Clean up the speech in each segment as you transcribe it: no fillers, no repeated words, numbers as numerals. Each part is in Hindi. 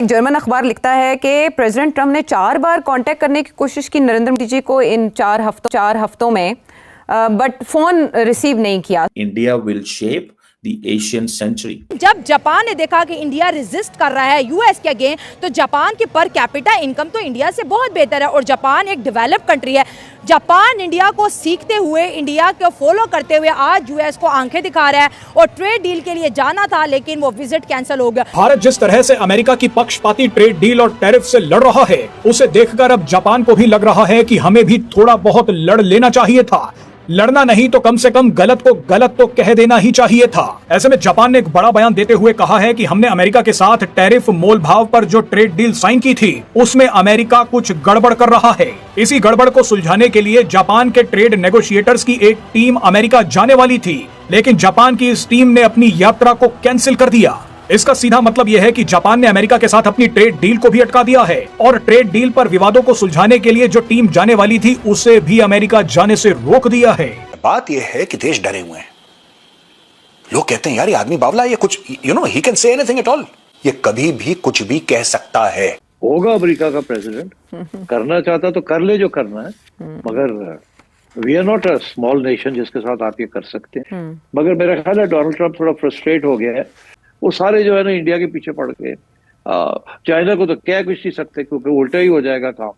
जर्मन अखबार लिखता है कि प्रेसिडेंट ट्रंप ने 4 बार कांटेक्ट करने की कोशिश की नरेंद्र मोदी जी को इन 4 हफ्तों में, बट फोन रिसीव नहीं किया। India will shape the Asian century। जब जापान ने देखा कि इंडिया रेजिस्ट कर रहा है यूएस के अगेंस्ट, तो जापान की पर कैपिटा इनकम तो इंडिया से बहुत बेहतर है और जापान एक डेवलप कंट्री है। जापान इंडिया को सीखते हुए, इंडिया को फॉलो करते हुए आज यूएस को आंखें दिखा रहा है और ट्रेड डील के लिए जाना था लेकिन वो विजिट कैंसिल हो गया। भारत जिस तरह से अमेरिका की पक्षपाती ट्रेड डील और टैरिफ से लड़ रहा है, उसे देखकर अब जापान को भी लग रहा है कि हमें भी थोड़ा बहुत लड़ लेना चाहिए था। लड़ना नहीं तो कम से कम गलत को गलत तो कह देना ही चाहिए था। ऐसे में जापान ने एक बड़ा बयान देते हुए कहा है कि हमने अमेरिका के साथ टैरिफ मोल भाव पर जो ट्रेड डील साइन की थी, उसमें अमेरिका कुछ गड़बड़ कर रहा है। इसी गड़बड़ को सुलझाने के लिए जापान के ट्रेड नेगोशिएटर्स की एक टीम अमेरिका जाने वाली थी, लेकिन जापान की इस टीम ने अपनी यात्रा को कैंसिल कर दिया। इसका सीधा मतलब यह है कि जापान ने अमेरिका के साथ अपनी ट्रेड डील को भी अटका दिया है और ट्रेड डील पर विवादों को सुलझाने के लिए जो टीम जाने वाली थी, उसे भी अमेरिका जाने से रोक दिया है। बात यह है कि देश डरे हुए हैं। लोग कहते हैं यार ये आदमी बावला है, ये कुछ he can say anything at all, ये कभी भी कुछ भी कह सकता है। होगा अमेरिका का प्रेसिडेंट, करना चाहता तो कर ले जो करना है, मगर we are not a small nation जिसके साथ आप ये कर सकते हैं। मगर मेरा ख्याल है डोनाल्ड ट्रंप थोड़ा फ्रस्ट्रेट हो गया है। वो सारे जो है ना इंडिया के पीछे पड़ गए। चाइना को तो कह कुछ नहीं सकते क्योंकि उल्टा ही हो जाएगा काम।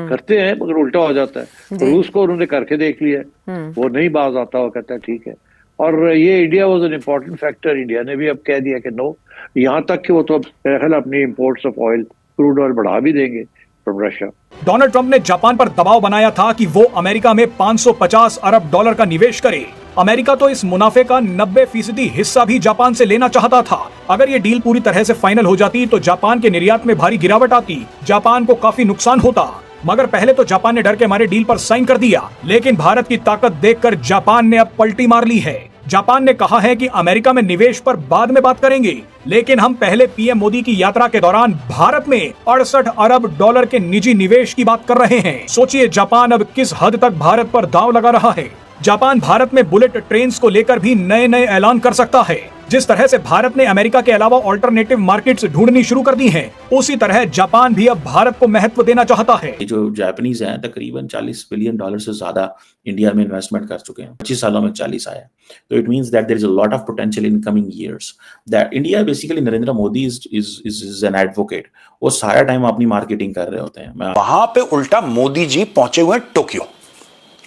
करते हैं मगर उल्टा हो जाता है। रूस को उन्होंने करके देख लिया, वो नहीं बाज आता, वो कहता है ठीक है। और ये India was an important factor. India ने भी अब कह दिया कि नो, यहाँ तक कि वो तो मेरा ख्याल अपनी imports of oil, crude oil बढ़ा भी देंगे फ्रॉम रशिया। डोनाल्ड ट्रंप ने जापान पर दबाव बनाया था कि वो अमेरिका में 550 अरब डॉलर का निवेश करे। अमेरिका तो इस मुनाफे का 90% हिस्सा भी जापान से लेना चाहता था। अगर ये डील पूरी तरह से फाइनल हो जाती तो जापान के निर्यात में भारी गिरावट आती, जापान को काफी नुकसान होता। मगर पहले तो जापान ने डर के मारे डील पर साइन कर दिया, लेकिन भारत की ताकत देखकर जापान ने अब पलटी मार ली है। जापान ने कहा है कि अमेरिका में निवेश पर बाद में बात करेंगे, लेकिन हम पहले पीएम मोदी की यात्रा के दौरान भारत में 68 अरब डॉलर के निजी निवेश की बात कर रहे हैं। सोचिए जापान अब किस हद तक भारत पर दांव लगा रहा है। जापान भारत में बुलेट ट्रेन्स को लेकर भी नए नए ऐलान कर सकता है। जिस तरह से भारत ने अमेरिका के अलावा ऑल्टरनेटिव मार्केट्स ढूंढनी शुरू कर दी हैं, उसी तरह जापान भी अब भारत को महत्व देना चाहता है। जो जापानीज हैं तकरीबन 40 बिलियन डॉलर से ज्यादा इंडिया में इन्वेस्टमेंट कर चुके हैं। 25 सालों में 40 आया। तो it means that there is a lot of potential in coming years. That India basically Narendra Modi is an advocate. वो सारा टाइम अपनी मार्केटिंग कर रहे होते हैं। वहां पे उल्टा मोदी जी पहुंचे हुए टोक्यो,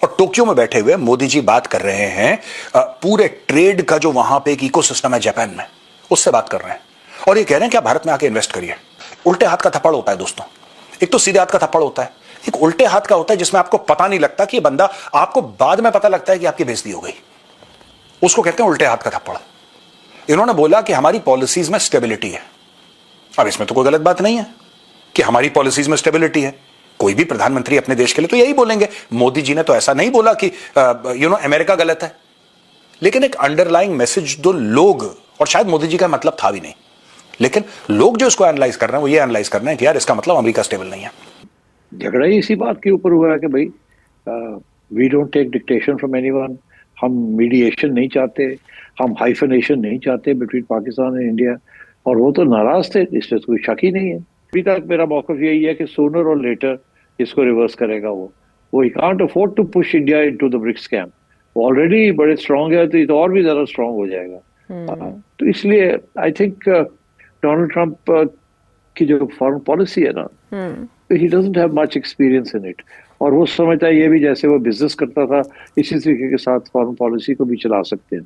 और टोक्यो में बैठे हुए मोदी जी बात कर रहे हैं पूरे ट्रेड का जो वहां पे एक इकोसिस्टम है जापान में, उससे बात कर रहे हैं। और ये कह रहे हैं कि आप भारत में आके इन्वेस्ट करिए। उल्टे हाथ का थप्पड़ होता है दोस्तों। एक तो सीधे हाथ का थप्पड़ होता है, एक उल्टे हाथ का होता है जिसमें आपको पता नहीं लगता कि ये बंदा, आपको बाद में पता लगता है कि आपकी बेइज्जती हो गई। उसको कहते हैं उल्टे हाथ का थप्पड़। इन्होंने बोला कि हमारी पॉलिसीज में स्टेबिलिटी है। अब इसमें तो कोई गलत बात नहीं है कि हमारी पॉलिसीज में स्टेबिलिटी है। कोई भी प्रधानमंत्री अपने देश के लिए तो यही बोलेंगे। मोदी जी ने तो ऐसा नहीं बोला कि अमेरिका गलत है, लेकिन एक अंडरलाइंग मैसेज जो लोग, और शायद मोदी जी का मतलब था भी नहीं, लेकिन लोग जो इसको एनालाइज कर रहे हैं वो ये एनालाइज कर रहे हैं कि यार इसका मतलब अमेरिका स्टेबल नहीं है। झगड़ा ही इसी बात के ऊपर हुआ है कि भाई we don't take dictation from anyone. हम मीडिएशन नहीं चाहते, हम हाइफनेशन नहीं चाहते बिटवीन पाकिस्तान एंड इंडिया, और वो तो नाराज थे, इसमें कोई शक ही नहीं है। अभी तक मेरा मौक़िफ़ यही है कि सूनर और लेटर इसको रिवर्स करेगा वो ही can't afford to push India into the BRICS camp. वो ऑलरेडी बड़े स्ट्रांग है, तो ये तो और भी ज्यादा स्ट्रांग हो जाएगा। तो इसलिए आई थिंक डोनाल्ड ट्रंप की जो फॉरेन पॉलिसी है ना, he doesn't have much experience in it, और वो समझता है ये भी जैसे वो बिजनेस करता था इसी तरीके के साथ फॉरेन पॉलिसी को भी चला सकते हैं।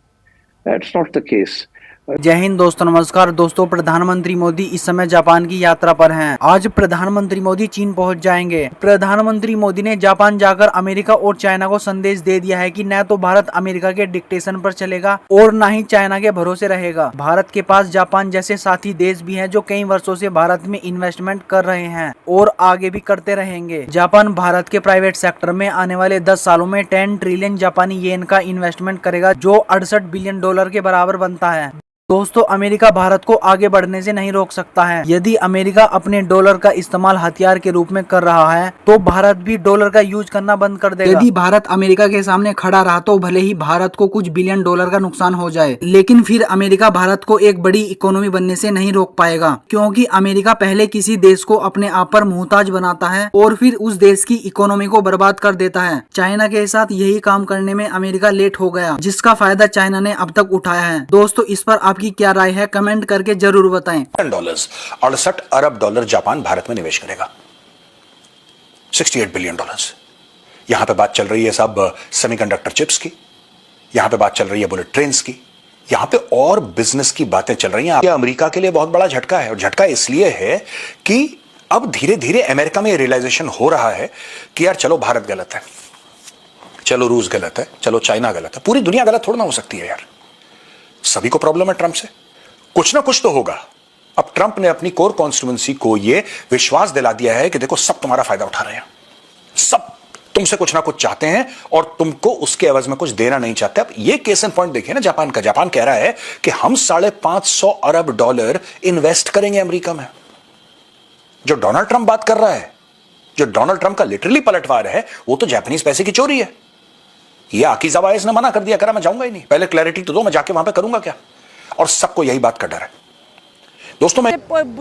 That's not the case. जय हिंद दोस्तों, नमस्कार दोस्तों। प्रधानमंत्री मोदी इस समय जापान की यात्रा पर हैं। आज प्रधानमंत्री मोदी चीन पहुंच जाएंगे। प्रधानमंत्री मोदी ने जापान जाकर अमेरिका और चाइना को संदेश दे दिया है कि न तो भारत अमेरिका के डिक्टेशन पर चलेगा और न ही चाइना के भरोसे रहेगा। भारत के पास जापान जैसे साथी देश भी हैं जो कई वर्षों से भारत में इन्वेस्टमेंट कर रहे हैं और आगे भी करते रहेंगे। जापान भारत के प्राइवेट सेक्टर में आने वाले 10 सालों में 10 ट्रिलियन जापानी येन का इन्वेस्टमेंट करेगा, जो 68 बिलियन डॉलर के बराबर बनता है। दोस्तों अमेरिका भारत को आगे बढ़ने से नहीं रोक सकता है। यदि अमेरिका अपने डॉलर का इस्तेमाल हथियार के रूप में कर रहा है तो भारत भी डॉलर का यूज करना बंद कर देगा। यदि भारत अमेरिका के सामने खड़ा रहा तो भले ही भारत को कुछ बिलियन डॉलर का नुकसान हो जाए, लेकिन फिर अमेरिका भारत को एक बड़ी इकोनॉमी बनने से नहीं रोक पाएगा, क्योंकि अमेरिका पहले किसी देश को अपने आप पर मुहताज बनाता है और फिर उस देश की इकोनॉमी को बर्बाद कर देता है। चाइना के साथ यही काम करने में अमेरिका लेट हो गया, जिसका फायदा चाइना ने अब तक उठाया है। दोस्तों इस पर आपकी क्या राय है, कमेंट करके जरूर बताएं। $68 अरब जापान भारत में निवेश करेगा। 68 बिलियन डॉलर्स। यहां पे बात चल रही है सब सेमीकंडक्टर चिप्स की, यहां पे बात चल रही है बुलेट ट्रेन्स की, यहां पे और बिजनेस की बातें चल रही हैं। अमेरिका के लिए बहुत बड़ा झटका है, और झटका इसलिए है कि अब धीरे धीरे अमेरिका में रियलाइजेशन हो रहा है कि यार चलो भारत गलत है, चलो रूस गलत है, चलो चाइना गलत है, पूरी दुनिया गलत थोड़ा ना हो सकती है यार। सभी को प्रॉब्लम है ट्रंप से, कुछ ना कुछ तो होगा। अब ट्रंप ने अपनी कोर कॉन्स्टिट्यूएंसी को यह विश्वास दिला दिया है कि देखो सब तुम्हारा फायदा उठा रहे हैं, सब तुमसे कुछ ना कुछ चाहते हैं और तुमको उसके एवज में कुछ देना नहीं चाहते। अब ये केस एंड पॉइंट देखिए ना जापान का। जापान कह रहा है कि हम $550 अरब इन्वेस्ट करेंगे अमेरिका में। जो डोनाल्ड ट्रंप बात कर रहा है, जो डोनाल्ड ट्रंप का लिटरली पलटवार है, वो तो जापानीज पैसे की चोरी है। ये आकीज़ा वाइस ने मना कर दिया, करा मैं जाऊंगा ही नहीं, पहले क्लैरिटी तो दो, मैं जाके वहां पे करूंगा क्या। और सबको यही बात का डर है। दोस्तों मैं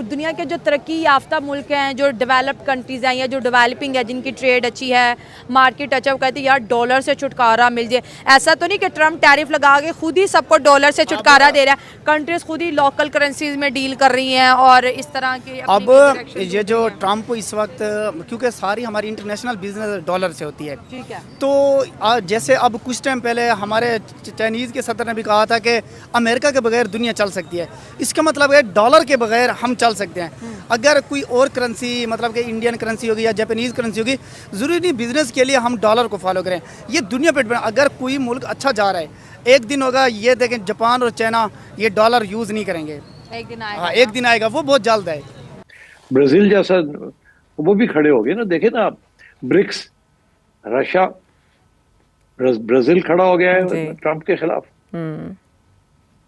दुनिया के जो तरक्की याफ्ता मुल्क हैं, जो डेवलप्ड कंट्रीज़ हैं या जो डेवलपिंग है, जिनकी ट्रेड अच्छी है, मार्केट अच्छा, वो कहते हैं यार डॉलर से छुटकारा मिल जाए। ऐसा तो नहीं कि ट्रंप टैरिफ लगा के खुद ही सबको डॉलर से छुटकारा दे रहा है। कंट्रीज खुद ही लोकल करेंसीज में डील कर रही हैं और इस तरह के। अब ये जो ट्रंप इस वक्त, क्योंकि सारी हमारी इंटरनेशनल बिजनेस डॉलर से होती है, ठीक है, तो जैसे अब कुछ टाइम पहले हमारे चाइनीज़ के सदर ने भी कहा था कि अमेरिका के बगैर दुनिया चल सकती है। इसका मतलब है डॉलर के बगैर हम चल सकते हैं। अगर कोई और करेंसी, मतलब कि इंडियन करेंसी होगी या जापानीज़ करेंसी होगी, ज़रूरी नहीं बिजनेस के लिए हम डॉलर को फॉलो करें। ये दुनिया पे अगर कोई मुल्क अच्छा जा रहा है, एक दिन होगा ये देखें जापान और चाइना ये डॉलर यूज़ नहीं करेंगे, एक दिन आएगा। हाँ एक दिन आएगा, वो बहुत जल्द है। ब्राजील जैसा वो भी खड़े हो गए ना, देखे ना आप, ब्रिक्स, रशिया, ब्राजील खड़ा हो गया है ट्रंप के खिलाफ,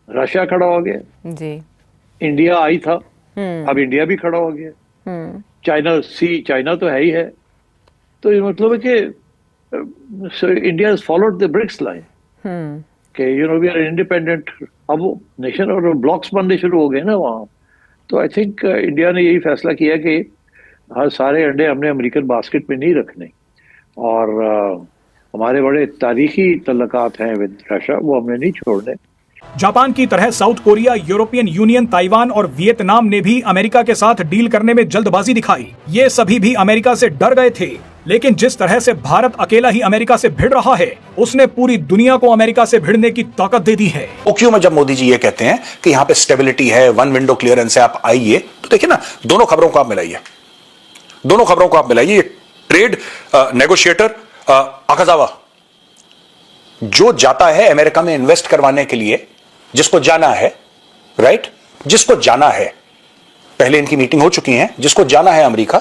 रशिया खड़ा हो गया जी, इंडिया आई था, अब इंडिया भी खड़ा हो गया, चाइना तो है ही है। तो ये मतलब है कि India has followed the BRICS line कि वी आर इंडिपेंडेंट। अब वो नेशन और ब्लॉक्स बनने शुरू हो गए ना वहाँ। तो आई थिंक इंडिया ने यही फैसला किया कि हर सारे अंडे हमने अमेरिकन बास्केट में नहीं रखने, और हमारे बड़े तारीखी तल्लुकात हैं विद रशिया, वो हमने नहीं छोड़ने। जापान की तरह south Korea, European union, Taiwan और वियतनाम ने भी अमेरिका के साथ डील करने में जल्दबाजी दिखाई। ये सभी भी अमेरिका से डर गए थे, लेकिन जिस तरह से भारत अकेला ही अमेरिका से भिड़ रहा है, उसने पूरी दुनिया को अमेरिका से भिड़ने की ताकत दे दी है। टोक्यो में जब मोदी जी ये कहते हैं कि यहाँ पे स्टेबिलिटी है, वन विंडो क्लियरेंस है, आप आइए, तो देखिए ना, दोनों खबरों को आप मिलाइए, दोनों खबरों को आप मिलाइए। ट्रेड नेगोशिएटर अकाजावा जो जाता है अमेरिका में इन्वेस्ट करवाने के लिए, जिसको जाना है, राइट, जिसको जाना है, पहले इनकी मीटिंग हो चुकी है, जिसको जाना है अमेरिका,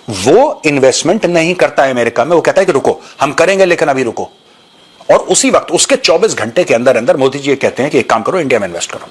वो इन्वेस्टमेंट नहीं करता है अमेरिका में। वो कहता है कि रुको, हम करेंगे लेकिन अभी रुको। और उसी वक्त उसके 24 घंटे के अंदर अंदर मोदी जी कहते हैं कि एक काम करो, इंडिया में इन्वेस्ट करो।